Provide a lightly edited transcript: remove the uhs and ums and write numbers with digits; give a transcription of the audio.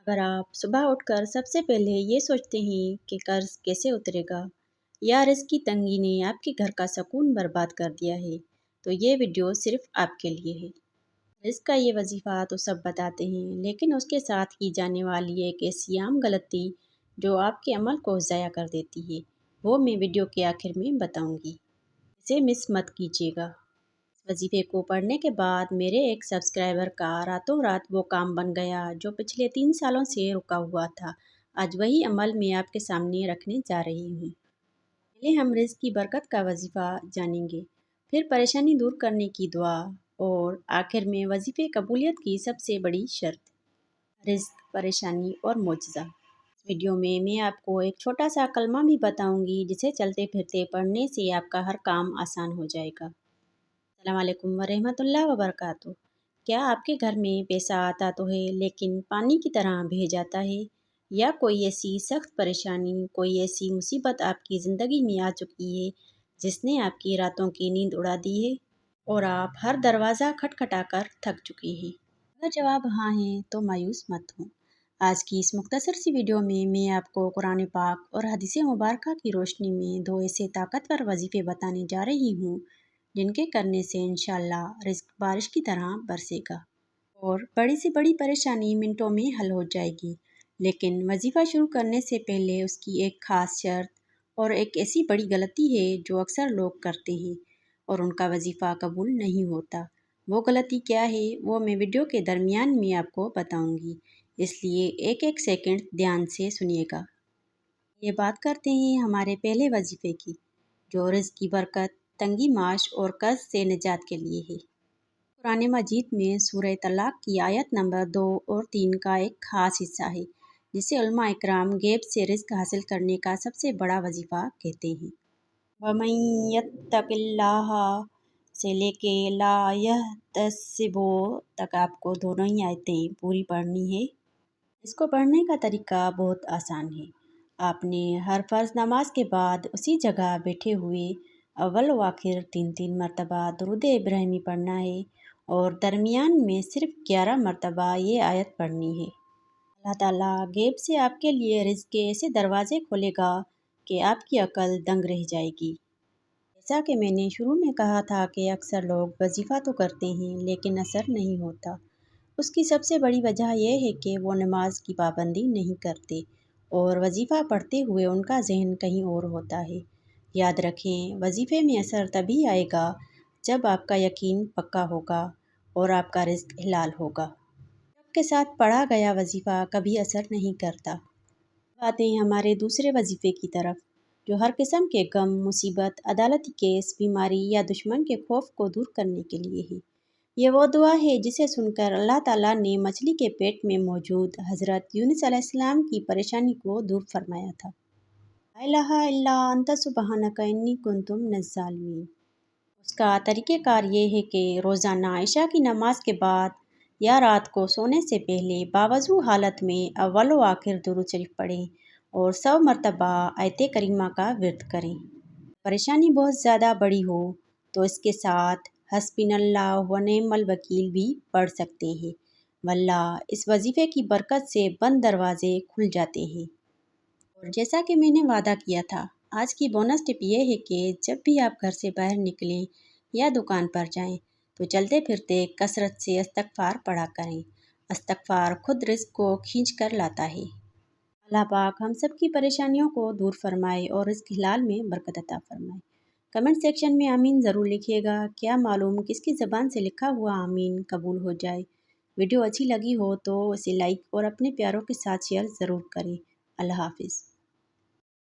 अगर आप सुबह उठकर सबसे पहले ये सोचते हैं कि कर्ज कैसे उतरेगा या रिस्क की तंगी ने आपके घर का सुकून बर्बाद कर दिया है, तो ये वीडियो सिर्फ आपके लिए है। रिस्क का ये वजीफ़ा तो सब बताते हैं, लेकिन उसके साथ की जाने वाली एक ऐसी आम गलती जो आपके अमल को ज़ाया कर देती है, वो मैं वीडियो के आखिर में बताऊंगी। इसे मिस मत कीजिएगा। वजीफे को पढ़ने के बाद मेरे एक सब्सक्राइबर का रातों रात वो काम बन गया जो पिछले 3 सालों से रुका हुआ था। आज वही अमल मैं आपके सामने रखने जा रही हूँ। पहले हम रिज़्क की बरकत का वजीफ़ा जानेंगे, फिर परेशानी दूर करने की दुआ और आखिर में वजीफे कबूलियत की सबसे बड़ी शर्त। रिज़्क, परेशानी और मोजज़ा। इस वीडियो में मैं आपको एक छोटा सा कलमा भी बताऊंगी जिसे चलते फिरते पढ़ने से आपका हर काम आसान हो जाएगा। अस्सलाम वालेकुम वरहमतुल्लाह वबरकातुहू। क्या आपके घर में पैसा आता तो है लेकिन पानी की तरह बह जाता है, या कोई ऐसी सख्त परेशानी, कोई ऐसी मुसीबत आपकी ज़िंदगी में आ चुकी है जिसने आपकी रातों की नींद उड़ा दी है और आप हर दरवाज़ा खटखटाकर थक चुके हैं? अगर जवाब हाँ है तो मायूस मत हो। आज की इस मुख्तसर सी वीडियो में मैं आपको कुरान पाक और हदीस मुबारका की रोशनी में दो ऐसे ताकतवर वजीफ़े बताने जा रही हूँ जिनके करने से इंशाअल्लाह रिज़्क बारिश की तरह बरसेगा और बड़ी से बड़ी परेशानी मिनटों में हल हो जाएगी। लेकिन वजीफ़ा शुरू करने से पहले उसकी एक ख़ास शर्त और एक ऐसी बड़ी गलती है जो अक्सर लोग करते हैं और उनका वजीफ़ा कबूल नहीं होता। वो गलती क्या है वो मैं वीडियो के दरमियान में आपको बताऊंगी, इसलिए एक एक सेकंड ध्यान से सुनिएगा। ये बात करते हैं हमारे पहले वजीफ़े की, जो रिज़्क की बरकत, तंगी माश और कर्ज से निजात के लिए है। कुरान मजीद में सूरह तलाक की आयत नंबर 2 और 3 का एक ख़ास हिस्सा है जिसे उलमा इकराम गैब से रिज़्क हासिल करने का सबसे बड़ा वजीफ़ा कहते हैं। वमन यत्तकिल्लाह से लेके ला यहतसिबो तक आपको दोनों ही आयतें पूरी पढ़नी है। इसको पढ़ने का तरीका बहुत आसान है। आपने हर फ़र्ज़ नमाज के बाद उसी जगह बैठे हुए अव्वल व आखिर 3-3 मरतबा दुरूद इब्राहिमी पढ़ना है और दरमियान में सिर्फ 11 मरतबा ये आयत पढ़नी है। अल्लाह ताला गैब से आपके लिए रिज़्क के ऐसे दरवाज़े खोलेगा कि आपकी अकल दंग रह जाएगी। जैसा कि मैंने शुरू में कहा था कि अक्सर लोग वजीफ़ा तो करते हैं लेकिन असर नहीं होता। उसकी सबसे बड़ी वजह यह है कि वो नमाज की पाबंदी नहीं करते और वजीफ़ा पढ़ते हुए उनका जहन कहीं और होता है। याद रखें, वजीफ़े में असर तभी आएगा जब आपका यकीन पक्का होगा और आपका रिज़्क हलाल होगा। शक के साथ पढ़ा गया वजीफ़ा कभी असर नहीं करता। अब आते हैं हमारे दूसरे वजीफ़े की तरफ, जो हर किस्म के गम, मुसीबत, अदालती केस, बीमारी या दुश्मन के खौफ को दूर करने के लिए है। ये वो दुआ है जिसे सुनकर अल्लाह ताला ने मछली के पेट में मौजूद हज़रत यूनुस अलैहिस्सलाम की परेशानी को दूर फरमाया था। ला इलाहा इल्ला अंता सुब्हानका इन्नी कुन्तु मिनज़ ज़ालिमीन। उसका तरीक़ेकार ये है कि रोज़ाना इशा की नमाज के बाद या रात को सोने से पहले बावज़ू हालत में अव्वल व आखिर दुरूद शरीफ पढ़ें और 100 मरतबा आयत करीमा का विर्द करें। परेशानी बहुत ज़्यादा बड़ी हो तो इसके साथ हस्बिनल्लाह व निअमल वकील भी पढ़ सकते हैं। वल्लाह, इस वजीफ़े की बरकत से बंद दरवाजे खुल जाते हैं। और जैसा कि मैंने वादा किया था, आज की बोनस टिप ये है कि जब भी आप घर से बाहर निकलें या दुकान पर जाएं, तो चलते फिरते कसरत से इस्तग़फ़ार पढ़ा करें। इस्तग़फ़ार खुद रिज़्क को खींच कर लाता है। अल्लाह पाक हम सब की परेशानियों को दूर फरमाए और रिज़्क हलाल में बरकत अता फरमाए। कमेंट सेक्शन में आमीन ज़रूर लिखिएगा। क्या मालूम किसकी ज़बान से लिखा हुआ आमीन कबूल हो जाए। वीडियो अच्छी लगी हो तो इसे लाइक और अपने प्यारों के साथ शेयर ज़रूर करें। अल्लाह हाफ़िज़।